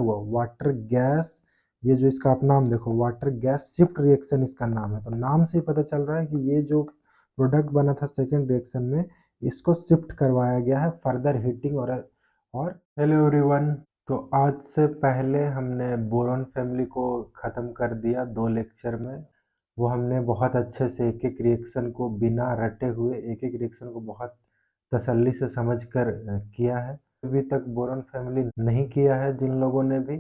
हुआ water gas, ये जो इसका आप नाम देखो वाटर गैस शिफ्ट रिएक्शन इसका नाम है। तो नाम से ही पता चल रहा है कि ये जो प्रोडक्ट बना था सेकेंड रिएक्शन में, इसको शिफ्ट करवाया गया है फर्दर हीटिंग और हेलो एवरीवन। तो आज से पहले हमने बोरॉन फैमिली को ख़त्म कर दिया 2 लेक्चर में। वो हमने बहुत अच्छे से एक एक रिएक्शन को बिना रटे हुए एक एक रिएक्शन को बहुत तसल्ली से समझकर किया है। अभी तक बोरॉन फैमिली नहीं किया है जिन लोगों ने भी,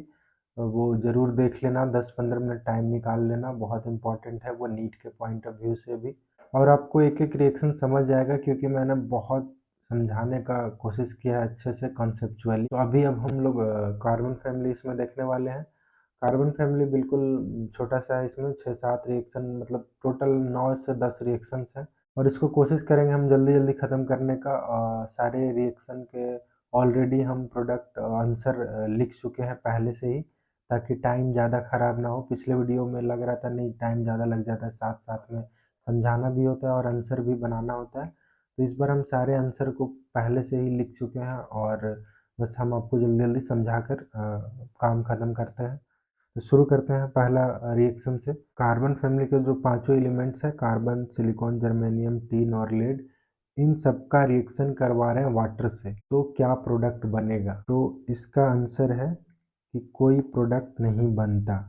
वो ज़रूर देख लेना, 10-15 मिनट टाइम निकाल लेना, बहुत इम्पोर्टेंट है वो नीट के पॉइंट ऑफ व्यू से भी। और आपको एक एक रिएक्शन समझ आएगा क्योंकि मैंने बहुत समझाने का कोशिश किया है अच्छे से कॉन्सेप्चुअली। तो अभी अब हम लोग कार्बन फैमिली इसमें देखने वाले हैं। कार्बन फैमिली बिल्कुल छोटा सा है, इसमें 6-7 रिएक्शन मतलब टोटल 9 से 10 रिएक्शंस हैं और इसको कोशिश करेंगे हम जल्दी जल्दी ख़त्म करने का। सारे रिएक्शन के ऑलरेडी हम प्रोडक्ट आंसर लिख चुके हैं पहले से ही, ताकि टाइम ज़्यादा ख़राब ना हो। पिछले वीडियो में लग रहा था नहीं टाइम ज़्यादा लग जाता है, साथ साथ में समझाना भी होता है और आंसर भी बनाना होता है। तो इस बार हम सारे आंसर को पहले से ही लिख चुके हैं और बस हम आपको जल्दी जल्दी समझा कर काम ख़त्म करते हैं। तो शुरू करते हैं पहला रिएक्शन से। कार्बन फैमिली के जो पांचों एलिमेंट्स हैं, कार्बन, सिलिकॉन, जर्मेनियम, टीन और लेड, इन सब का रिएक्शन करवा रहे हैं वाटर से। तो क्या प्रोडक्ट बनेगा? तो इसका आंसर है कि कोई प्रोडक्ट नहीं बनता,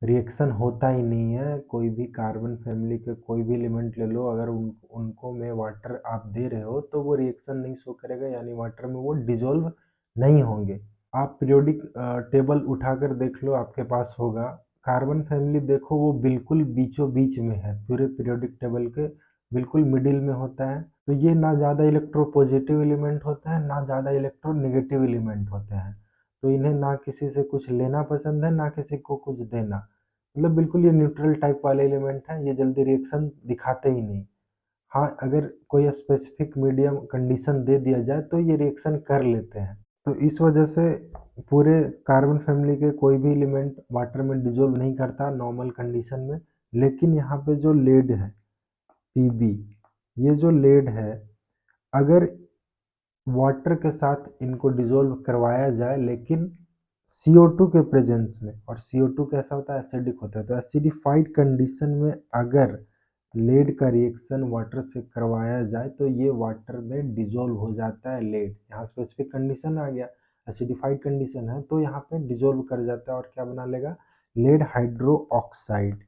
रिएक्शन होता ही नहीं है। कोई भी कार्बन फैमिली के कोई भी एलिमेंट ले लो, अगर उनको में वाटर आप दे रहे हो तो वो रिएक्शन नहीं शो करेगा, यानी वाटर में वो डिजोल्व नहीं होंगे। आप पीरियोडिक टेबल उठाकर देख लो, आपके पास होगा। कार्बन फैमिली देखो वो बिल्कुल बीचों बीच में है, पूरे पीरियोडिक टेबल के बिल्कुल मिडिल में होता है। तो ये ना ज़्यादा इलेक्ट्रोपॉजिटिव एलिमेंट होते हैं, ना ज़्यादा इलेक्ट्रोनेगेटिव एलिमेंट होते हैं। तो इन्हें ना किसी से कुछ लेना पसंद है, ना किसी को कुछ देना। मतलब बिल्कुल ये न्यूट्रल टाइप वाले एलिमेंट हैं, ये जल्दी रिएक्शन दिखाते ही नहीं। हाँ, अगर कोई स्पेसिफिक मीडियम कंडीशन दे दिया जाए तो ये रिएक्शन कर लेते हैं। तो इस वजह से पूरे कार्बन फैमिली के कोई भी एलिमेंट वाटर में डिजोल्व नहीं करता नॉर्मल कंडीशन में। लेकिन यहाँ पे जो लेड है Pb, ये जो लेड है, अगर वाटर के साथ इनको डिसॉल्व करवाया जाए लेकिन CO2 के प्रेजेंस में, और CO2 कैसा होता है? एसिडिक होता है। तो एसिडिफाइड कंडीशन में अगर लेड का रिएक्शन वाटर से करवाया जाए तो ये वाटर में डिसॉल्व हो जाता है लेड। यहाँ स्पेसिफिक कंडीशन आ गया, एसिडिफाइड कंडीशन है तो यहाँ पे डिसॉल्व कर जाता है और क्या बना लेगा? Lead hydroxide.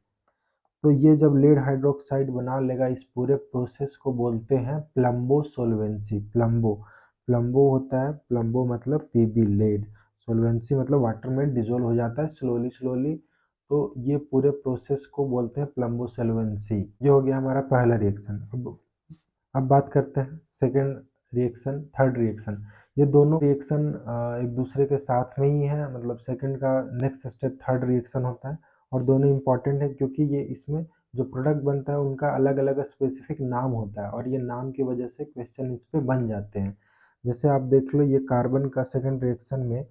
तो ये जब लेड हाइड्रोक्साइड बना लेगा, इस पूरे प्रोसेस को बोलते हैं प्लम्बो सोल्वेंसी। प्लम्बो प्लम्बो होता है, प्लम्बो मतलब Pb लेड, सोल्वेंसी मतलब वाटर में डिजोल्व हो जाता है स्लोली स्लोली। तो ये पूरे प्रोसेस को बोलते हैं प्लम्बो सोल्वेंसी। ये हो गया हमारा पहला रिएक्शन। अब बात करते हैं सेकेंड रिएक्शन, थर्ड रिएक्शन। ये दोनों रिएक्शन एक दूसरे के साथ में ही है, मतलब सेकेंड का नेक्स्ट स्टेप थर्ड रिएक्शन होता है और दोनों इंपॉर्टेंट है क्योंकि ये इसमें जो प्रोडक्ट बनता है उनका अलग अलग स्पेसिफिक नाम होता है और ये नाम की वजह से क्वेश्चन इस पे बन जाते हैं। जैसे आप देख लो, ये कार्बन का सेकेंड रिएक्शन में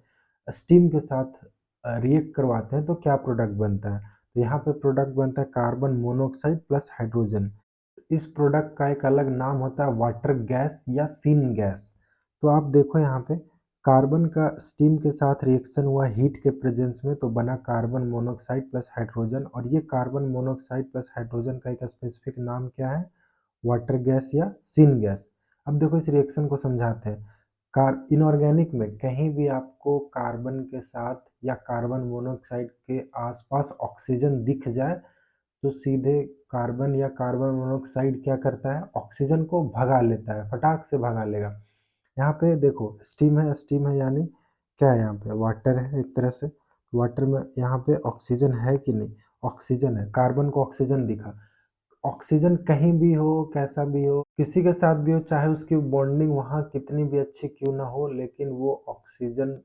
स्टीम के साथ रिएक्ट करवाते हैं तो क्या प्रोडक्ट बनता है? तो यहाँ पे प्रोडक्ट बनता है कार्बन मोनोऑक्साइड प्लस हाइड्रोजन। इस प्रोडक्ट का एक अलग नाम होता है वाटर गैस या सीन गैस। तो आप देखो यहाँ पे कार्बन का स्टीम के साथ रिएक्शन हुआ हीट के प्रेजेंस में तो बना कार्बन मोनोऑक्साइड प्लस हाइड्रोजन, और ये कार्बन मोनोऑक्साइड प्लस हाइड्रोजन का एक स्पेसिफिक नाम क्या है? वाटर गैस या सीन गैस। अब देखो इस रिएक्शन को समझाते हैं। इनऑर्गेनिक में कहीं भी आपको कार्बन के साथ या कार्बन मोनोऑक्साइड के आसपास ऑक्सीजन दिख जाए तो सीधे कार्बन या कार्बन मोनोऑक्साइड क्या करता है? ऑक्सीजन को भगा लेता है, फटाक से भगा लेगा। यहाँ पे देखो स्टीम है यानी क्या है? यहाँ पे वाटर है एक तरह से। वाटर में यहाँ पे ऑक्सीजन है कि नहीं? ऑक्सीजन है, कार्बन को ऑक्सीजन दिखा। ऑक्सीजन कहीं भी हो, कैसा भी हो, किसी के साथ भी हो, चाहे उसकी बॉन्डिंग वहाँ कितनी भी अच्छी क्यों ना हो, लेकिन वो ऑक्सीजन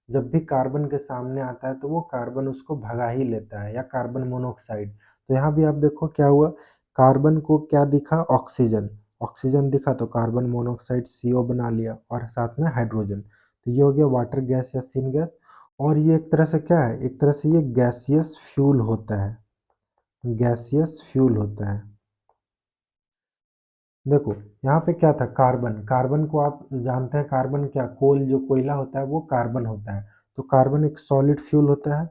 जब भी कार्बन के सामने आता है तो वो कार्बन उसको भगा ही लेता है, या कार्बन मोनोऑक्साइड। तो यहाँ भी आप देखो क्या हुआ, कार्बन को क्या दिखा? ऑक्सीजन। ऑक्सीजन दिखा तो कार्बन मोनोऑक्साइड CO बना लिया और साथ में हाइड्रोजन। तो ये हो गया वाटर गैस या सीन गैस। और ये एक तरह से क्या है? एक तरह से ये गैसियस फ्यूल होता है, गैसियस फ्यूल होता है। देखो यहाँ पे क्या था? कार्बन। कार्बन को आप जानते हैं, कार्बन क्या? कोल जो कोयला होता है वो कार्बन होता है। तो कार्बन एक सॉलिड फ्यूल होता है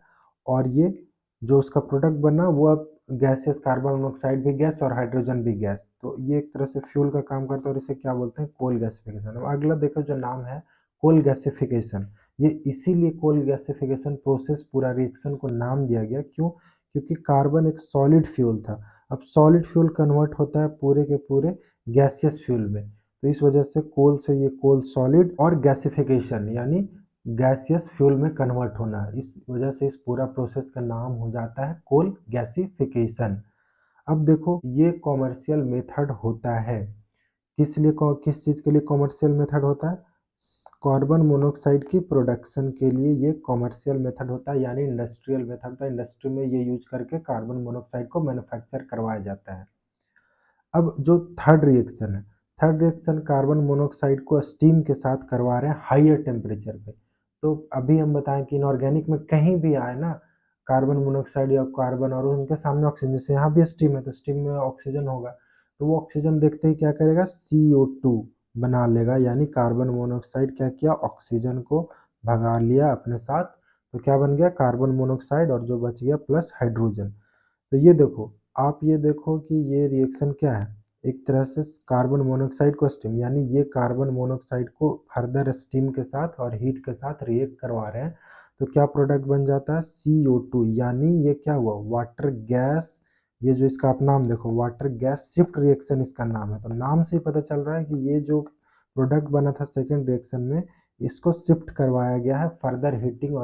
और ये जो उसका प्रोडक्ट बना वो अब गैसेस, कार्बन मोनोऑक्साइड भी गैस और हाइड्रोजन भी गैस, तो ये एक तरह से फ्यूल का काम करता है और इसे क्या बोलते हैं, कोल गैसिफिकेशन। अब अगला देखो जो नाम है कोल गैसिफिकेशन, ये इसीलिए कोल गैसिफिकेशन प्रोसेस पूरा रिएक्शन को नाम दिया गया, क्यों, क्योंकि कार्बन एक सॉलिड फ्यूल था, अब सॉलिड फ्यूल कन्वर्ट होता है पूरे के पूरे गैसियस फ्यूल में, तो इस वजह से कोल से ये कोल सॉलिड और गैसिफिकेशन यानी गैसियस फ्यूल में कन्वर्ट होना, इस वजह से इस पूरा प्रोसेस का नाम हो जाता है कोल गैसिफिकेशन। अब देखो ये कॉमर्शियल मेथड होता है, किस लिए, किस चीज़ के लिए कॉमर्शियल मेथड होता है, कार्बन मोनोऑक्साइड की प्रोडक्शन के लिए ये कॉमर्शियल मेथड होता है, यानी इंडस्ट्रियल मेथड होता है, इंडस्ट्री में ये यूज करके कार्बन मोनोऑक्साइड को मैन्युफैक्चर करवाया जाता है। अब जो थर्ड रिएक्शन है, थर्ड रिएक्शन कार्बन मोनोऑक्साइड को स्टीम के साथ करवा रहे हैं हाइयर टेम्परेचर पे, तो अभी हम बताएं कि इनऑर्गेनिक में कहीं भी आए ना कार्बन मोनोऑक्साइड या कार्बन और उनके सामने ऑक्सीजन, जैसे यहाँ भी स्टीम है तो स्टीम में ऑक्सीजन होगा, तो वो ऑक्सीजन देखते ही क्या करेगा, CO2 बना लेगा, यानी कार्बन मोनोऑक्साइड क्या किया, ऑक्सीजन को भगा लिया अपने साथ, तो क्या बन गया कार्बन मोनोऑक्साइड और जो बच गया प्लस हाइड्रोजन। तो ये देखो, आप ये देखो कि ये रिएक्शन क्या है, एक तरह से कार्बन मोनोऑक्साइड को स्टीम, यानी ये कार्बन मोनोऑक्साइड को फर्दर स्टीम के साथ और हीट के साथ रिएक्ट करवा रहे हैं, तो क्या प्रोडक्ट बन जाता है, CO2, यानी ये क्या हुआ, वाटर गैस, ये जो इसका आप नाम देखो वाटर गैस शिफ्ट रिएक्शन इसका नाम है, तो नाम से ही पता चल रहा है कि ये जो प्रोडक्ट बना था सेकेंड रिएक्शन में इसको शिफ्ट करवाया गया है फर्दर हीटिंग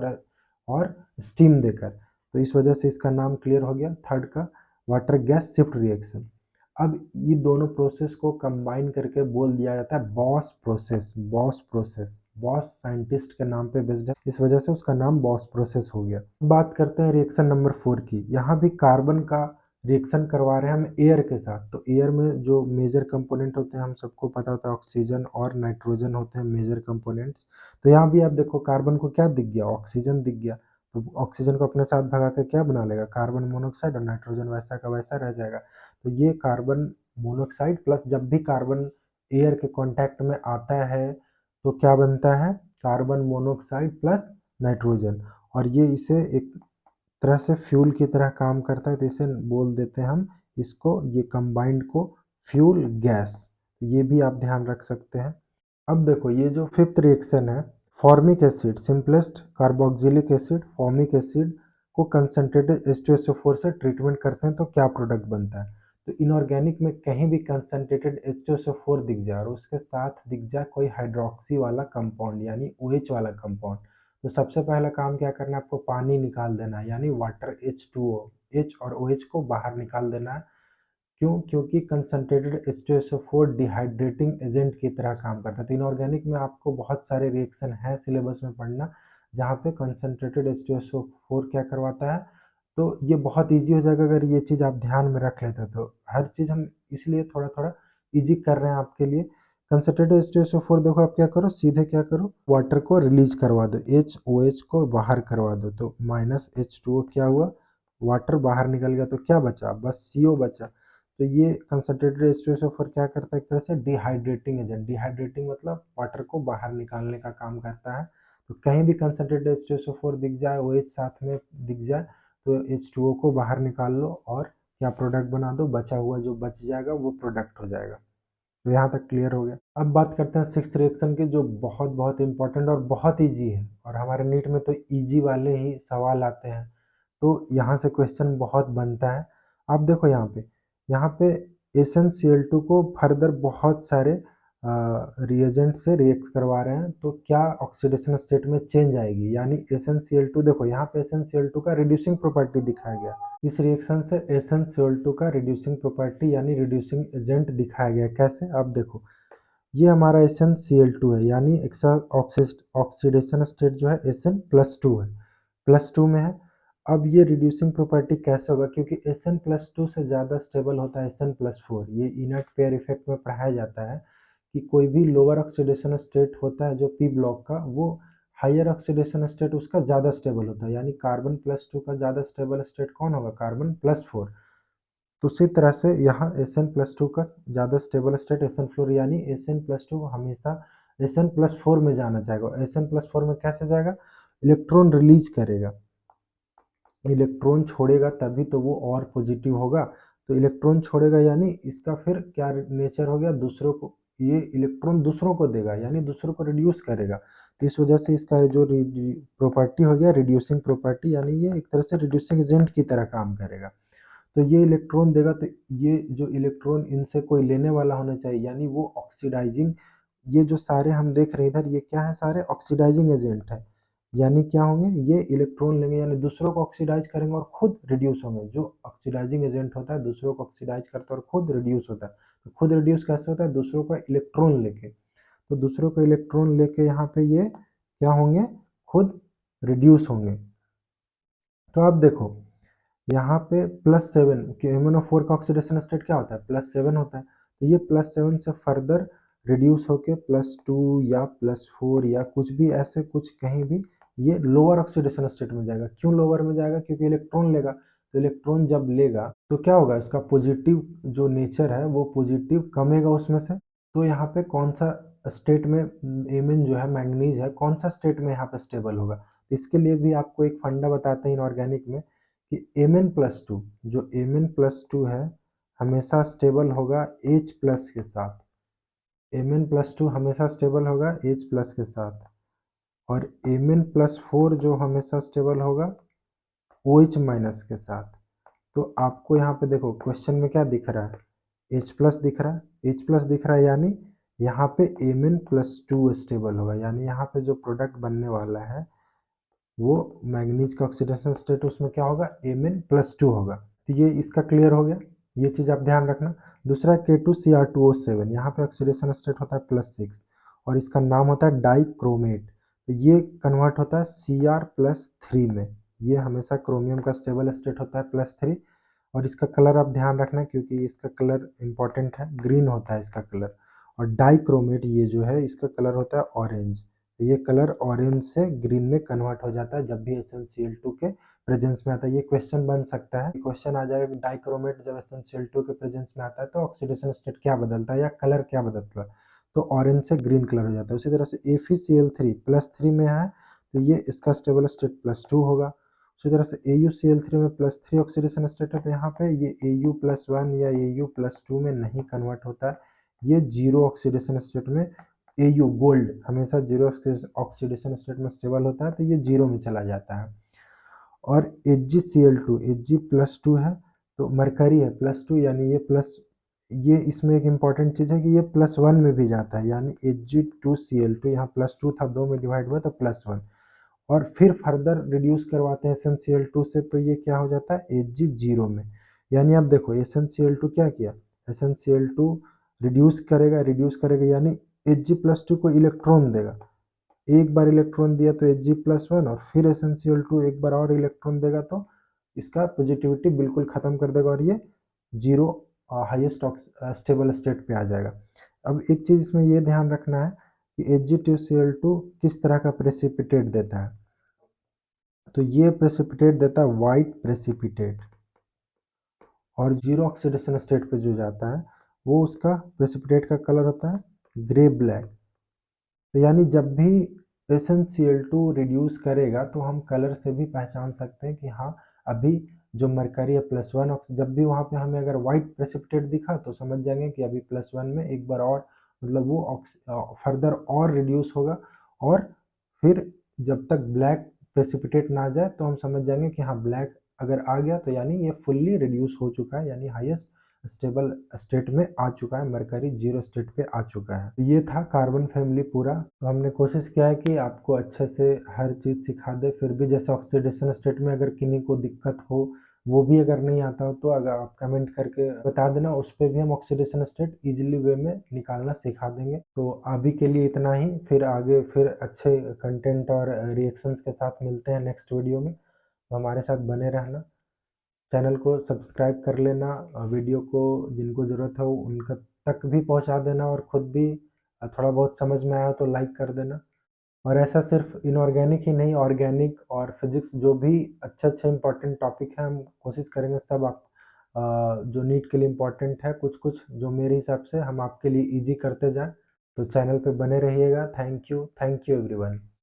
और स्टीम देकर, तो इस वजह से इसका नाम क्लियर हो गया थर्ड का, वाटर गैस शिफ्ट रिएक्शन। अब ये दोनों प्रोसेस को कंबाइन करके बोल दिया जाता है boss process, boss process, boss scientist के नाम पे बेस्ड है, इस वजह से उसका नाम बॉस प्रोसेस हो गया। बात करते हैं रिएक्शन नंबर 4 की, यहाँ भी कार्बन का रिएक्शन करवा रहे हैं हम एयर के साथ, तो एयर में जो मेजर कंपोनेंट होते हैं हम सबको पता होता है ऑक्सीजन और नाइट्रोजन होते हैं मेजर कंपोनेंट्स, तो यहाँ भी आप देखो कार्बन को क्या दिख गया, ऑक्सीजन दिख गया, तो ऑक्सीजन को अपने साथ भगा के क्या बना लेगा, कार्बन मोनोऑक्साइड, और नाइट्रोजन वैसा का वैसा रह जाएगा, तो ये कार्बन मोनोऑक्साइड प्लस जब भी कार्बन एयर के कांटेक्ट में आता है तो क्या बनता है, कार्बन मोनोऑक्साइड प्लस नाइट्रोजन, और ये इसे एक तरह से फ्यूल की तरह काम करता है, तो इसे बोल देते हैं हम इसको, ये कंबाइंड को फ्यूल गैस, ये भी आप ध्यान रख सकते हैं। अब देखो ये जो फिफ्थ रिएक्शन है, formic acid simplest carboxylic acid formic acid को कंसंट्रेटेड H2SO4 से ट्रीटमेंट करते हैं तो क्या प्रोडक्ट बनता है, तो इनऑर्गेनिक में कहीं भी कंसंट्रेटेड H2SO4 दिख जाए और उसके साथ दिख जाए कोई हाइड्रोक्सी वाला कंपाउंड यानी OH वाला कंपाउंड, तो सबसे पहला काम क्या करना है, आपको पानी निकाल देना है, यानी वाटर H2O, H और OH को बाहर निकाल देना है, क्यों, क्योंकि कंसंट्रेटेड H2SO4 डिहाइड्रेटिंग एजेंट की तरह काम करता है, तो इनऑर्गेनिक में आपको बहुत सारे रिएक्शन है सिलेबस में पढ़ना जहाँ पे कंसंट्रेटेड H2SO4 क्या करवाता है, तो ये बहुत इजी हो जाएगा अगर ये चीज़ आप ध्यान में रख लेते हैं, तो हर चीज़ हम इसलिए थोड़ा थोड़ा इजी कर रहे हैं आपके लिए। कंसंट्रेटेड H2SO4 देखो आप क्या करो, सीधे क्या करो, वाटर को रिलीज करवा दो, HOH को बाहर करवा दो, तो माइनस H2O क्या हुआ, वाटर बाहर निकल गया, तो क्या बचा, बस CO बचा, तो ये कंसंट्रेटेड H2SO4 क्या करता है, एक तरह से डिहाइड्रेटिंग एजेंट, डिहाइड्रेटिंग मतलब वाटर को बाहर निकालने का काम करता है, तो कहीं भी कंसंट्रेटेड H2SO4 दिख जाए, OH साथ में दिख जाए, तो H2O को बाहर निकाल लो और क्या प्रोडक्ट बना दो, बचा हुआ जो बच जाएगा वो प्रोडक्ट हो जाएगा, तो यहाँ तक क्लियर हो गया। अब बात करते हैं सिक्स्थ रिएक्शन की जो बहुत बहुत इंपॉर्टेंट और बहुत ईजी है, और हमारे नीट में तो ईजी वाले ही सवाल आते हैं, तो यहाँ से क्वेश्चन बहुत बनता है। आप देखो यहाँ पे SnCl2 को फर्दर बहुत सारे रिएजेंट से रिएक्ट करवा रहे हैं, तो क्या ऑक्सीडेशन स्टेट में चेंज आएगी, यानी SnCl2 देखो यहाँ पे SnCl2 का रिड्यूसिंग प्रॉपर्टी दिखाया गया, इस रिएक्शन से SnCl2 का रिड्यूसिंग प्रॉपर्टी यानी रिड्यूसिंग एजेंट दिखाया गया, कैसे, अब देखो ये हमारा SnCl2 है, यानी ऑक्सीडेशन स्टेट जो है Sn+2 है, +2 में है। अब ये रिड्यूसिंग प्रॉपर्टी कैसे होगा, क्योंकि Sn+2 से ज़्यादा स्टेबल होता है Sn+4, ये इनर्ट पेयर इफेक्ट में पढ़ाया जाता है कि कोई भी लोअर ऑक्सीडेशन स्टेट होता है जो P ब्लॉक का, वो हायर ऑक्सीडेशन स्टेट उसका ज़्यादा स्टेबल होता है, यानी कार्बन+2 का ज़्यादा स्टेबल स्टेट कौन होगा, कार्बन+4, तो उसी तरह से यहाँ Sn+2 का ज़्यादा स्टेबल स्टेट Sn4, यानी Sn+2 हमेशा Sn+4 में जाना चाहेगा, Sn+4 में कैसे जाएगा, इलेक्ट्रॉन रिलीज करेगा, इलेक्ट्रॉन छोड़ेगा तभी तो वो और पॉजिटिव होगा। तो इलेक्ट्रॉन छोड़ेगा यानी इसका फिर क्या नेचर हो गया, दूसरों को, ये इलेक्ट्रॉन दूसरों को देगा यानी दूसरों को रिड्यूस करेगा। तो इस वजह से इसका जो प्रॉपर्टी हो गया रिड्यूसिंग प्रॉपर्टी, यानी ये एक तरह से रिड्यूसिंग एजेंट की तरह काम करेगा। तो ये इलेक्ट्रॉन देगा तो ये जो इलेक्ट्रॉन इनसे कोई लेने वाला होना चाहिए, यानी वो ऑक्सीडाइजिंग, ये जो सारे हम देख रहे हैं इधर, ये क्या है, सारे ऑक्सीडाइजिंग एजेंट है। यानी क्या होंगे, ये इलेक्ट्रॉन लेंगे यानी दूसरों को ऑक्सीडाइज करेंगे और खुद रिड्यूस होंगे। जो ऑक्सीडाइजिंग एजेंट होता है दूसरों को ऑक्सीडाइज करता है और खुद रिड्यूस होता है। तो खुद रिड्यूस कैसे होता है, दूसरों का इलेक्ट्रॉन लेके। तो दूसरों को इलेक्ट्रॉन लेके यहाँ पे ये क्या होंगे, खुद रिड्यूस होंगे। तो आप देखो यहाँ पे +7 MnO4 का ऑक्सीडेशन स्टेट क्या होता है, +7 होता है। तो ये +7 से फर्दर रिड्यूस होके +2 या +4 या कुछ भी ऐसे कुछ कहीं भी ये लोअर ऑक्सीडेशन स्टेट में जाएगा। क्यों लोअर में जाएगा, क्योंकि इलेक्ट्रॉन लेगा। तो इलेक्ट्रॉन जब लेगा तो क्या होगा, इसका पॉजिटिव जो नेचर है वो पॉजिटिव कमेगा उसमें से। तो यहाँ पे कौन सा स्टेट में एमिन जो है मैंगनीज है, कौन सा स्टेट में यहाँ पे स्टेबल होगा। इसके लिए भी आपको एक फंडा बताते हैं इनऑर्गेनिक में कि Mn+2, जो Mn+2 है हमेशा स्टेबल होगा H+ के साथ। Mn+2 हमेशा स्टेबल होगा H+ के साथ, और Mn+4 जो हमेशा स्टेबल होगा OH- के साथ। तो आपको यहाँ पे देखो क्वेश्चन में क्या दिख रहा है, H+ दिख रहा है, H+ दिख रहा है, यानी यहाँ पे Mn+2 स्टेबल होगा, यानी यहाँ पे जो प्रोडक्ट बनने वाला है वो मैंगनीज का ऑक्सीडेशन स्टेट उसमें क्या होगा, Mn+2 होगा। तो ये इसका क्लियर हो गया, ये चीज़ आप ध्यान रखना। दूसरा K2Cr2O7, यहाँ पे ऑक्सीडेशन स्टेट होता है +6 और इसका नाम होता है डाइक्रोमेट। तो ये कन्वर्ट होता है Cr+3 में। ये हमेशा क्रोमियम का स्टेबल स्टेट होता है +3, और इसका कलर आप ध्यान रखना क्योंकि इसका कलर इंपॉर्टेंट है, ग्रीन होता है इसका कलर। और डाइक्रोमेट ये जो है इसका कलर होता है ऑरेंज। ये कलर ऑरेंज से ग्रीन में कन्वर्ट हो जाता है जब भी SnCl2 के प्रेजेंस में आता है। ये क्वेश्चन बन सकता है, क्वेश्चन आ जाएगा डाइक्रोमेट जब SnCl2 के प्रेजेंस में आता है तो ऑक्सीडेशन स्टेट क्या बदलता है या कलर क्या बदलता है, तो ऑरेंज से ग्रीन कलर हो जाता है। उसी तरह से FeCl3 +3 में है तो ये इसका स्टेबल स्टेट +2 होगा। उसी तरह से AuCl3 में +3 ऑक्सीडेशन स्टेट है तो यहाँ पे ये Au+1 या Au+2 में नहीं कन्वर्ट होता है, ये जीरो ऑक्सीडेशन स्टेट में Au गोल्ड हमेशा जीरो ऑक्सीडेशन स्टेट में स्टेबल होता है तो ये जीरो में चला जाता है। और HgCl2 Hg+2 है तो मरकरी है +2, यानी ये प्लस, ये इसमें एक इम्पॉर्टेंट चीज़ है कि ये +1 में भी जाता है, यानी Hg2Cl2 यहाँ +2 था 2 में डिवाइड हुआ तो +1, और फिर फर्दर रिड्यूस करवाते हैं SnCl2 से तो ये क्या हो जाता है Hg0 में। यानी आप देखो SnCl2 क्या किया, SnCl2 रिड्यूस करेगा यानी Hg+2 को इलेक्ट्रॉन देगा। एक बार इलेक्ट्रॉन दिया तो Hg+1 और फिर SnCl2 एक बार और इलेक्ट्रॉन देगा तो इसका पॉजिटिविटी बिल्कुल खत्म कर देगा और ये जीरो हाईएस्ट स्टेबल स्टेट पे आ जाएगा। अब एक चीज़ इसमें ये ध्यान रखना है कि Hg2Cl2 किस तरह का प्रेसिपिटेट देता है, तो ये प्रेसिपिटेट देता है वाइट प्रेसिपिटेट, और जीरो ऑक्सीडेशन स्टेट पे जो जाता है वो उसका प्रेसिपिटेट का कलर होता है ग्रे ब्लैक। तो यानी जब भी SnCl2 रिड्यूस करेगा तो हम कलर से भी पहचान सकते हैं कि हाँ अभी जो मरकरी है +1, जब भी वहाँ पे हमें अगर वाइट प्रेसिपिटेट दिखा तो समझ जाएंगे कि अभी +1 में एक बार और मतलब वो फर्दर और रिड्यूस होगा, और फिर जब तक ब्लैक प्रेसिपिटेट ना आ जाए तो हम समझ जाएंगे कि हाँ ब्लैक अगर आ गया तो यानी ये फुल्ली रिड्यूस हो चुका है, यानी हाईएस्ट स्टेबल स्टेट में आ चुका है, मरकरी जीरो स्टेट पे आ चुका है। तो ये था कार्बन फैमिली पूरा। तो हमने कोशिश किया है कि आपको अच्छे से हर चीज़ सिखा दे, फिर भी जैसे ऑक्सीडेशन स्टेट में अगर किन्हीं को दिक्कत हो, वो भी अगर नहीं आता हो तो अगर आप कमेंट करके बता देना, उस पर भी हम ऑक्सीडेशन स्टेट इजीली वे में निकालना सिखा देंगे। तो अभी के लिए इतना ही, फिर आगे फिर अच्छे कंटेंट और रिएक्शंस के साथ मिलते हैं नेक्स्ट वीडियो में। तो हमारे साथ बने रहना, चैनल को सब्सक्राइब कर लेना, वीडियो को जिनको ज़रूरत हो उनका तक भी पहुंचा देना, और ख़ुद भी थोड़ा बहुत समझ में आया तो लाइक कर देना। और ऐसा सिर्फ इनऑर्गेनिक ही नहीं, ऑर्गेनिक और फिजिक्स जो भी अच्छे अच्छे इंपॉर्टेंट टॉपिक हैं हम कोशिश करेंगे सब आप जो नीट के लिए इम्पोर्टेंट है कुछ कुछ जो मेरे हिसाब से हम आपके लिए इजी करते जाएं। तो चैनल पे बने रहिएगा। Thank you everyone.